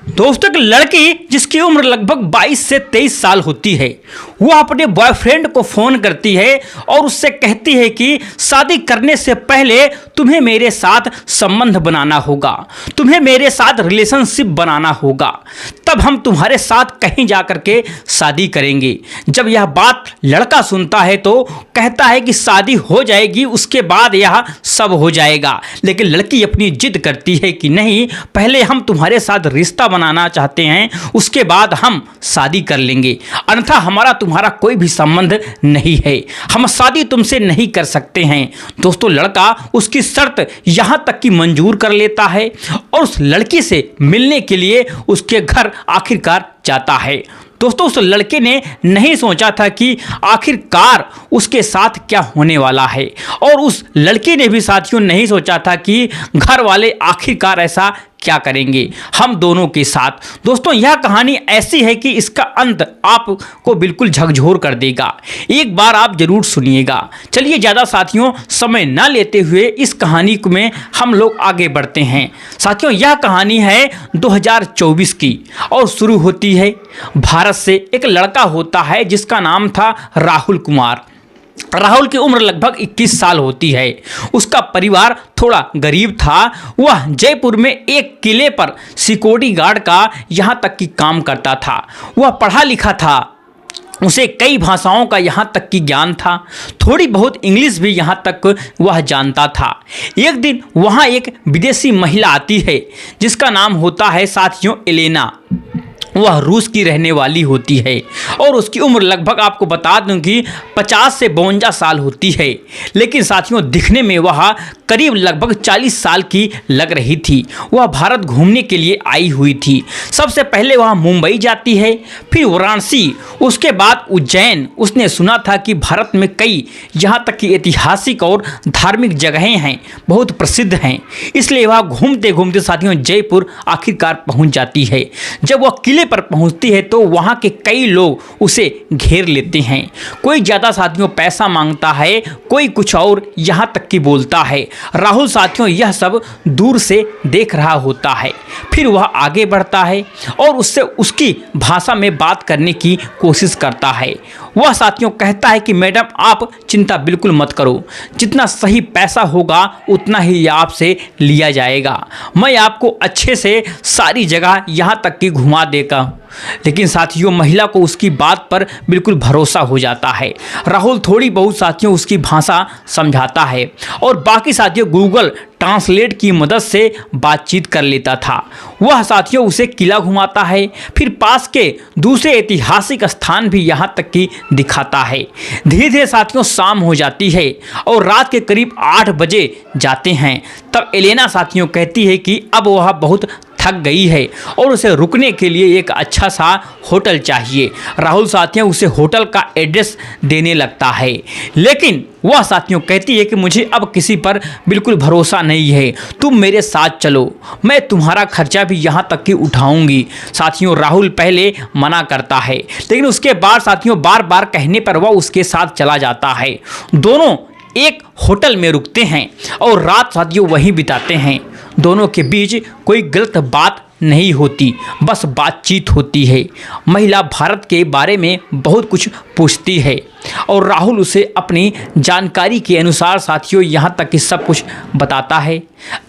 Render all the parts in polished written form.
दोस्तों, एक लड़की जिसकी उम्र लगभग 22 से 23 साल होती है, वह अपने बॉयफ्रेंड को फ़ोन करती है और उससे कहती है कि शादी करने से पहले तुम्हें मेरे साथ संबंध बनाना होगा, तुम्हें मेरे साथ रिलेशनशिप बनाना होगा, तब हम तुम्हारे साथ कहीं जा कर के शादी करेंगे। जब यह बात लड़का सुनता है तो कहता है कि शादी हो जाएगी, उसके बाद यह सब हो जाएगा। लेकिन लड़की अपनी जिद करती है कि नहीं, पहले हम तुम्हारे साथ रिश्ता बनाना चाहते हैं, उसके बाद हम शादी कर लेंगे, अन्यथा हमारा तुम्हारा कोई भी संबंध नहीं है, हम शादी तुमसे नहीं कर सकते हैं। दोस्तों, लड़का उसकी शर्त यहाँ तक कि मंजूर कर लेता है और उस लड़की से मिलने के लिए उसके घर आखिरकार जाता है। दोस्तों, उस लड़के ने नहीं सोचा था कि आखिरकार उसके साथ क्या होने वाला है, और उस लड़की ने भी साथियों नहीं सोचा था कि घर वाले आखिरकार ऐसा क्या करेंगे हम दोनों के साथ। दोस्तों, यह कहानी ऐसी है कि इसका अंत आपको बिल्कुल झकझोर कर देगा। एक बार आप जरूर सुनिएगा। चलिए ज़्यादा साथियों समय न लेते हुए इस कहानी में हम लोग आगे बढ़ते हैं। साथियों, यह कहानी है 2024 की और शुरू होती है भारत से। एक लड़का होता है जिसका नाम था राहुल कुमार। राहुल की उम्र लगभग 21 साल होती है। उसका परिवार थोड़ा गरीब था। वह जयपुर में एक किले पर सिक्योरिटी गार्ड का यहाँ तक कि काम करता था। वह पढ़ा लिखा था, उसे कई भाषाओं का यहाँ तक कि ज्ञान था, थोड़ी बहुत इंग्लिश भी यहाँ तक वह जानता था। एक दिन वहाँ एक विदेशी महिला आती है जिसका नाम होता है साथियों एलेना। वह रूस की रहने वाली होती है और उसकी उम्र लगभग आपको बता दूं कि 50 से 52 साल होती है। लेकिन साथियों, दिखने में वह करीब लगभग 40 साल की लग रही थी। वह भारत घूमने के लिए आई हुई थी। सबसे पहले वह मुंबई जाती है, फिर वाराणसी, उसके बाद उज्जैन। उसने सुना था कि भारत में कई यहाँ तक कि ऐतिहासिक और धार्मिक जगहें हैं, बहुत प्रसिद्ध हैं, इसलिए वह घूमते घूमते साथियों जयपुर आखिरकार पहुँच जाती है। जब वह किले पर पहुंचती है तो वहां के कई लोग उसे घेर लेते हैं। कोई ज़्यादा साथियों पैसा मांगता है, कोई कुछ और यहाँ तक कि बोलता है। राहुल साथियों यह सब दूर से देख रहा होता है। फिर वह आगे बढ़ता है और उससे उसकी भाषा में बात करने की कोशिश करता है। वह साथियों कहता है कि मैडम, आप चिंता बिल्कुल मत करो, जितना सही पैसा होगा उतना ही आपसे लिया जाएगा। मैं आपको अच्छे से सारी जगह यहाँ तक कि घुमा देगा। लेकिन साथियों महिला को उसकी बात पर बिल्कुल भरोसा हो जाता है। राहुल थोड़ी बहुत साथियों उसकी भाषा समझाता है और बाकी साथियों गूगल ट्रांसलेट की मदद से बातचीत कर लेता था। वह साथियों उसे किला घुमाता है, फिर पास के दूसरे ऐतिहासिक स्थान भी यहाँ तक कि दिखाता है। धीरे धीरे साथियों शाम हो जाती है और रात के करीब 8 बजे जाते हैं। तब एलेना साथियों कहती है कि अब वह बहुत थक गई है और उसे रुकने के लिए एक अच्छा सा होटल चाहिए। राहुल साथियों उसे होटल का एड्रेस देने लगता है, लेकिन वह साथियों कहती है कि मुझे अब किसी पर बिल्कुल भरोसा नहीं है, तुम मेरे साथ चलो, मैं तुम्हारा खर्चा भी यहाँ तक कि उठाऊंगी। साथियों राहुल पहले मना करता है, लेकिन उसके बाद साथियों बार बार कहने पर वह उसके साथ चला जाता है। दोनों एक होटल में रुकते हैं और रात साथियों वहीं बिताते हैं। दोनों के बीच कोई गलत बात नहीं होती, बस बातचीत होती है। महिला भारत के बारे में बहुत कुछ पूछती है और राहुल उसे अपनी जानकारी के अनुसार साथियों यहाँ तक कि सब कुछ बताता है।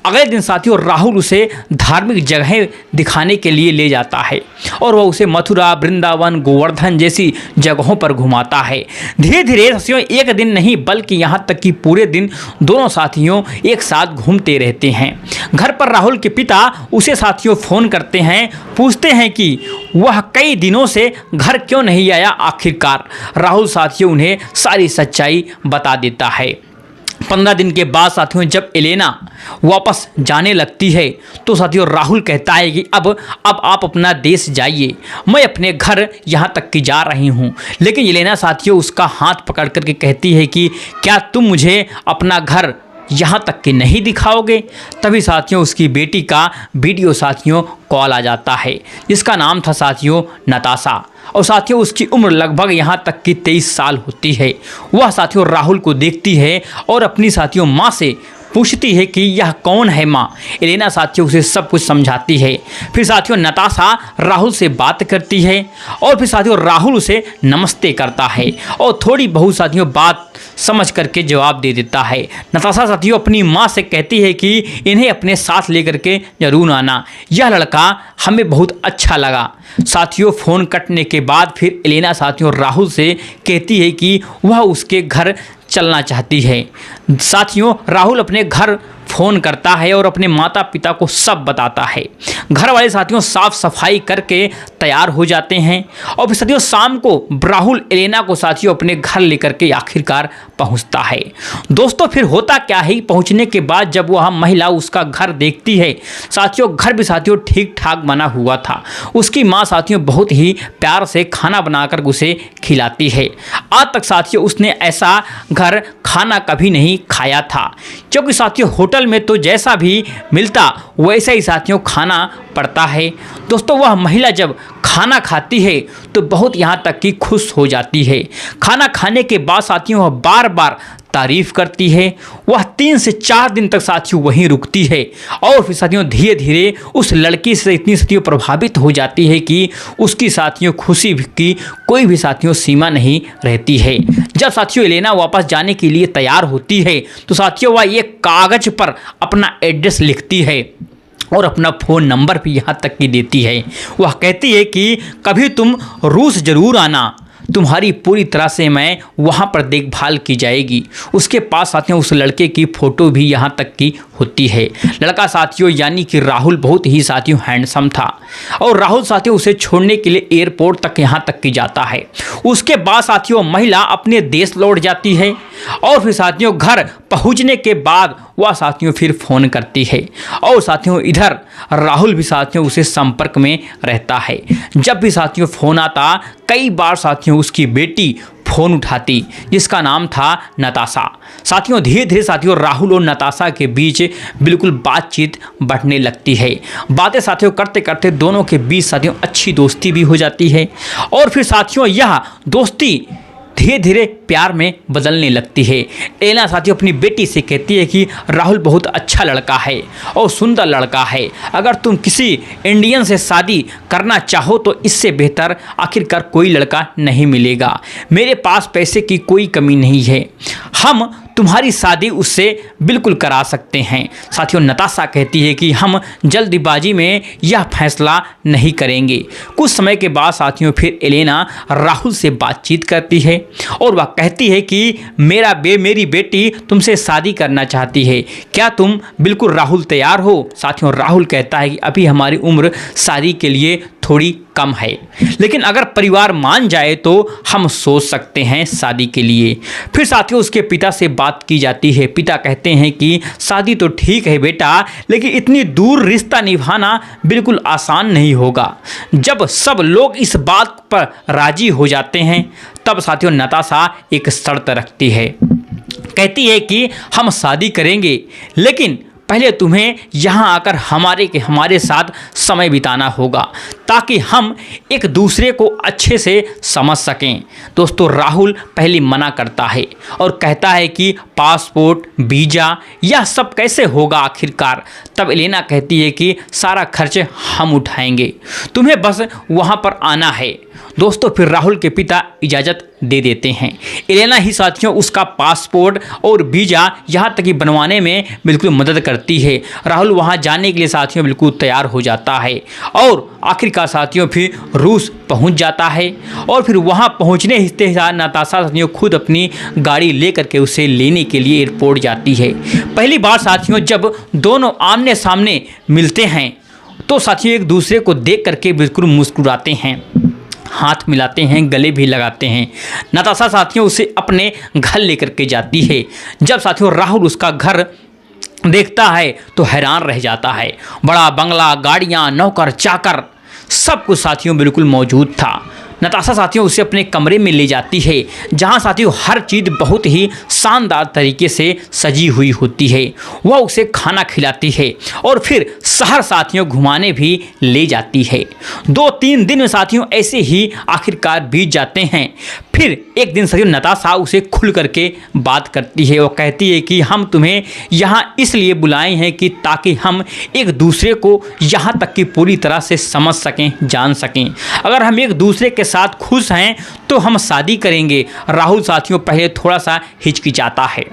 अगले दिन साथियों राहुल उसे धार्मिक जगहें दिखाने के लिए ले जाता है और वह उसे मथुरा, वृंदावन, गोवर्धन जैसी जगहों पर घुमाता है। धीरे धीरे साथियों एक दिन नहीं बल्कि यहाँ तक कि पूरे दिन दोनों साथियों एक साथ घूमते रहते हैं। घर पर राहुल के पिता उसे साथियों फ़ोन करते हैं, पूछते हैं कि वह कई दिनों से घर क्यों नहीं आया। आखिरकार राहुल साथियों उन्हें सारी सच्चाई बता देता है। 15 दिन के बाद साथियों जब एलेना वापस जाने लगती है तो साथियों राहुल कहता है कि अब आप अपना देश जाइए, मैं अपने घर यहाँ तक कि जा रही हूँ। लेकिन एलेना साथियों उसका हाथ पकड़ करके कहती है कि क्या तुम मुझे अपना घर यहाँ तक कि नहीं दिखाओगे। तभी साथियों उसकी बेटी का वीडियो साथियों कॉल आ जाता है, जिसका नाम था साथियों नताशा। और साथियों उसकी उम्र लगभग यहाँ तक कि 23 साल होती है। वह साथियों राहुल को देखती है और अपनी साथियों माँ से पूछती है कि यह कौन है माँ। एलेना साथियों उसे सब कुछ समझाती है। फिर साथियों नताशा राहुल से बात करती है और फिर साथियों राहुल उसे नमस्ते करता है और थोड़ी बहुत साथियों बात समझ करके जवाब दे देता है। नताशा साथियों अपनी माँ से कहती है कि इन्हें अपने साथ लेकर के जरूर आना, यह लड़का हमें बहुत अच्छा लगा। साथियों फ़ोन कटने के बाद फिर एलेना साथियों राहुल से कहती है कि वह उसके घर चलना चाहती है। साथियों राहुल अपने घर फ़ोन करता है और अपने माता पिता को सब बताता है। घर वाले साथियों साफ सफाई करके तैयार हो जाते हैं और फिर साथियों शाम को राहुल एलेना को साथियों अपने घर लेकर के आखिरकार पहुंचता है। दोस्तों फिर होता क्या है, पहुंचने के बाद जब वह महिला उसका घर देखती है, साथियों घर भी साथियों ठीक ठाक बना हुआ था। उसकी माँ साथियों बहुत ही प्यार से खाना बनाकर उसे खिलाती है। आज तक साथियों उसने ऐसा घर खाना कभी नहीं खाया था, क्योंकि साथियों होटल में तो जैसा भी मिलता वैसा ही साथियों खाना पड़ता है। दोस्तों वह महिला जब खाना खाती है तो बहुत यहाँ तक कि खुश हो जाती है। खाना खाने के बाद साथियों वह बार बार तारीफ़ करती है। वह 3 से 4 दिन तक साथियों वहीं रुकती है और फिर साथियों धीरे धीरे उस लड़की से इतनी साथियों प्रभावित हो जाती है कि उसकी साथियों खुशी की कोई भी साथियों सीमा नहीं रहती है। जब साथियों एलेना वापस जाने के लिए तैयार होती है तो साथियों वह एक कागज़ पर अपना एड्रेस लिखती है और अपना फ़ोन नंबर भी यहाँ तक कि देती है। वह कहती है कि कभी तुम रूस ज़रूर आना, तुम्हारी पूरी तरह से मैं वहाँ पर देखभाल की जाएगी। उसके पास साथियों उस लड़के की फ़ोटो भी यहाँ तक की होती है। लड़का साथियों यानी कि राहुल बहुत ही साथियों हैंडसम था और राहुल साथियों उसे छोड़ने के लिए एयरपोर्ट तक यहाँ तक की जाता है। उसके बाद साथियों महिला अपने देश लौट जाती है और फिर साथियों घर पहुँचने के बाद वह साथियों फिर फ़ोन करती है और साथियों इधर राहुल भी साथियों उसे संपर्क में रहता है। जब भी साथियों फ़ोन आता कई बार साथियों उसकी बेटी फ़ोन उठाती जिसका नाम था नताशा। साथियों धीरे धीरे साथियों राहुल और नताशा के बीच बिल्कुल बातचीत बढ़ने लगती है। बातें साथियों करते करते दोनों के बीच साथियों अच्छी दोस्ती भी हो जाती है और फिर साथियों यह दोस्ती धीरे धीरे प्यार में बदलने लगती है। एलेना साथियों अपनी बेटी से कहती है कि राहुल बहुत अच्छा लड़का है और सुंदर लड़का है। अगर तुम किसी इंडियन से शादी करना चाहो तो इससे बेहतर आखिरकार कोई लड़का नहीं मिलेगा। मेरे पास पैसे की कोई कमी नहीं है, हम तुम्हारी शादी उससे बिल्कुल करा सकते हैं। साथियों नताशा कहती है कि हम जल्दबाजी में यह फैसला नहीं करेंगे। कुछ समय के बाद साथियों फिर एलेना राहुल से बातचीत करती है और वह कहती है कि मेरी बेटी तुमसे शादी करना चाहती है, क्या तुम बिल्कुल राहुल तैयार हो। साथियों राहुल कहता है कि अभी हमारी उम्र शादी के लिए थोड़ी कम है, लेकिन अगर परिवार मान जाए तो हम सोच सकते हैं शादी के लिए। फिर साथियों उसके पिता से बात की जाती है। पिता कहते हैं कि शादी तो ठीक है बेटा, लेकिन इतनी दूर रिश्ता निभाना बिल्कुल आसान नहीं होगा। जब सब लोग इस बात पर राजी हो जाते हैं तब साथियों नताशा एक शर्त रखती है। कहती है कि हम शादी करेंगे, लेकिन पहले तुम्हें यहाँ आकर हमारे साथ समय बिताना होगा ताकि हम एक दूसरे को अच्छे से समझ सकें। दोस्तों राहुल पहले मना करता है और कहता है कि पासपोर्ट वीज़ा यह सब कैसे होगा आखिरकार। तब एलेना कहती है कि सारा खर्च हम उठाएंगे, तुम्हें बस वहाँ पर आना है। दोस्तों फिर राहुल के पिता इजाज़त दे देते हैं। एलेना ही साथियों उसका पासपोर्ट और वीज़ा यहाँ तक कि बनवाने में बिल्कुल मदद करती है। राहुल वहाँ जाने के लिए साथियों बिल्कुल तैयार हो जाता है और आखिरकार साथियों फिर रूस पहुँच जाता है और फिर वहाँ पहुँचने ही नताशा साथियों खुद अपनी गाड़ी लेकर के उसे लेने के लिए एयरपोर्ट जाती है। पहली बार साथियों जब दोनों आमने सामने मिलते हैं तो साथियों एक दूसरे को देख करके बिल्कुल मुस्कुराते हैं, हाथ मिलाते हैं, गले भी लगाते हैं। नताशा साथियों उसे अपने घर लेकर के जाती है। जब साथियों राहुल उसका घर देखता है तो हैरान रह जाता है। बड़ा बंगला, गाड़ियाँ, नौकर चाकर सब कुछ साथियों बिल्कुल मौजूद था। नताशा साथियों उसे अपने कमरे में ले जाती है, जहां साथियों हर चीज़ बहुत ही शानदार तरीके से सजी हुई होती है। वह उसे खाना खिलाती है और फिर शहर साथियों घुमाने भी ले जाती है। 2-3 दिन में साथियों ऐसे ही आखिरकार बीत जाते हैं। फिर एक दिन साथियों नताशा उसे खुल करके बात करती है। वो कहती है कि हम तुम्हें यहाँ इसलिए बुलाए हैं कि ताकि हम एक दूसरे को यहाँ तक कि पूरी तरह से समझ सकें, जान सकें। अगर हम एक दूसरे के साथ खुश हैं तो हम शादी करेंगे। राहुल साथियों पहले थोड़ा सा हिचकिचाता है,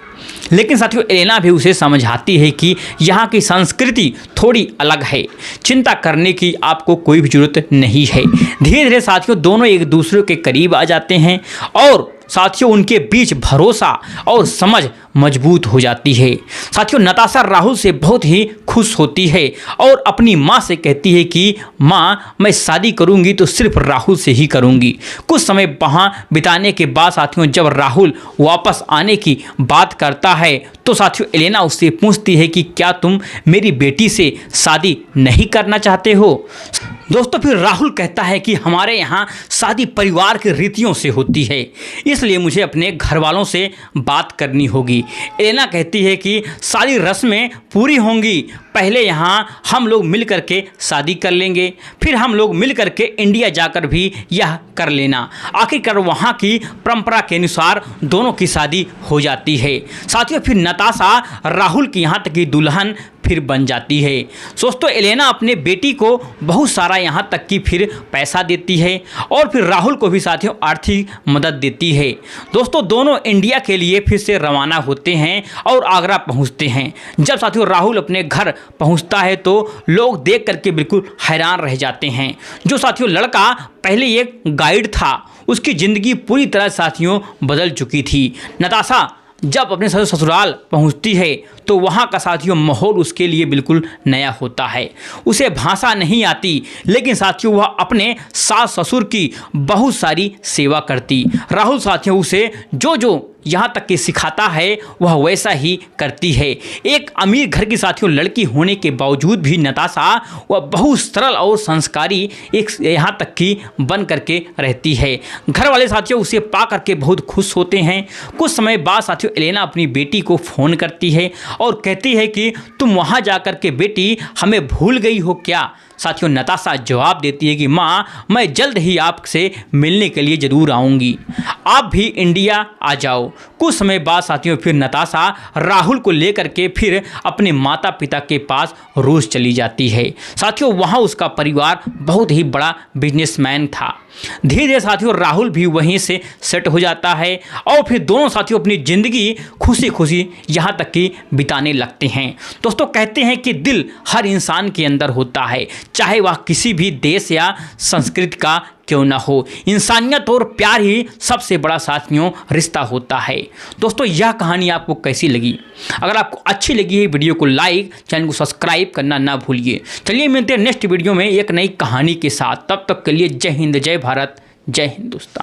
लेकिन साथियों एलेना भी उसे समझाती है कि यहाँ की संस्कृति थोड़ी अलग है, चिंता करने की आपको कोई भी जरूरत नहीं है। धीरे धीरे साथियों दोनों एक दूसरे के करीब आ जाते हैं और साथियों उनके बीच भरोसा और समझ मजबूत हो जाती है। साथियों नताशा राहुल से बहुत ही खुश होती है और अपनी माँ से कहती है कि माँ मैं शादी करूँगी तो सिर्फ राहुल से ही करूँगी। कुछ समय वहाँ बिताने के बाद साथियों जब राहुल वापस आने की बात करता है तो साथियों एलेना उससे पूछती है कि क्या तुम मेरी बेटी से शादी नहीं करना चाहते हो। दोस्तों फिर राहुल कहता है कि हमारे यहाँ शादी परिवार के रीतियों से होती है, इसलिए मुझे अपने घर वालों से बात करनी होगी। एलेना कहती है कि सारी रस्में पूरी होंगी, पहले यहाँ हम लोग मिल करके शादी कर लेंगे, फिर हम लोग मिल करके इंडिया जाकर भी यह कर लेना। आखिरकार वहाँ की परंपरा के अनुसार दोनों की शादी हो जाती है। साथियों फिर नताशा राहुल की यहाँ तक की दुल्हन फिर बन जाती है। दोस्तों एलेना अपने बेटी को बहुत सारा यहाँ तक कि फिर पैसा देती है और फिर राहुल को भी साथियों आर्थिक मदद देती है। दोस्तों दोनों इंडिया के लिए फिर से रवाना होते हैं और आगरा पहुँचते हैं। जब साथियों राहुल अपने घर पहुँचता है तो लोग देख करके बिल्कुल हैरान रह जाते हैं। जो साथियों लड़का पहले एक गाइड था, उसकी ज़िंदगी पूरी तरह साथियों बदल चुकी थी। नताशा जब अपने ससुराल पहुंचती है तो वहां का साथियों माहौल उसके लिए बिल्कुल नया होता है। उसे भाषा नहीं आती, लेकिन साथियों वह अपने सास ससुर की बहुत सारी सेवा करती। राहुल साथियों उसे जो जो यहाँ तक कि सिखाता है वह वैसा ही करती है। एक अमीर घर की साथियों लड़की होने के बावजूद भी नताशा वह बहुत सरल और संस्कारी एक यहाँ तक कि बन करके रहती है। घर वाले साथियों उसे पा करके बहुत खुश होते हैं। कुछ समय बाद साथियों एलेना अपनी बेटी को फ़ोन करती है और कहती है कि तुम वहाँ जा कर के बेटी हमें भूल गई हो क्या। साथियों नताशा जवाब देती है कि माँ मैं जल्द ही आपसे मिलने के लिए ज़रूर आऊँगी, आप भी इंडिया आ जाओ। कुछ समय बाद साथियों फिर नताशा राहुल को लेकर के फिर अपने माता पिता के पास रूस चली जाती है। साथियों वहाँ उसका परिवार बहुत ही बड़ा बिजनेसमैन था। धीरे धीरे साथियों राहुल भी वहीं से सेट हो जाता है और फिर दोनों साथियों अपनी ज़िंदगी खुशी खुशी यहाँ तक कि बिताने लगते हैं। दोस्तों कहते हैं कि दिल हर इंसान के अंदर होता है, चाहे वह किसी भी देश या संस्कृति का क्यों ना हो। इंसानियत और प्यार ही सबसे बड़ा साथियों रिश्ता होता है। दोस्तों यह कहानी आपको कैसी लगी? अगर आपको अच्छी लगी है वीडियो को लाइक, चैनल को सब्सक्राइब करना ना भूलिए। चलिए मिलते हैं नेक्स्ट वीडियो में एक नई कहानी के साथ। तब तक के लिए जय हिंद, जय भारत, जय हिंदुस्तान।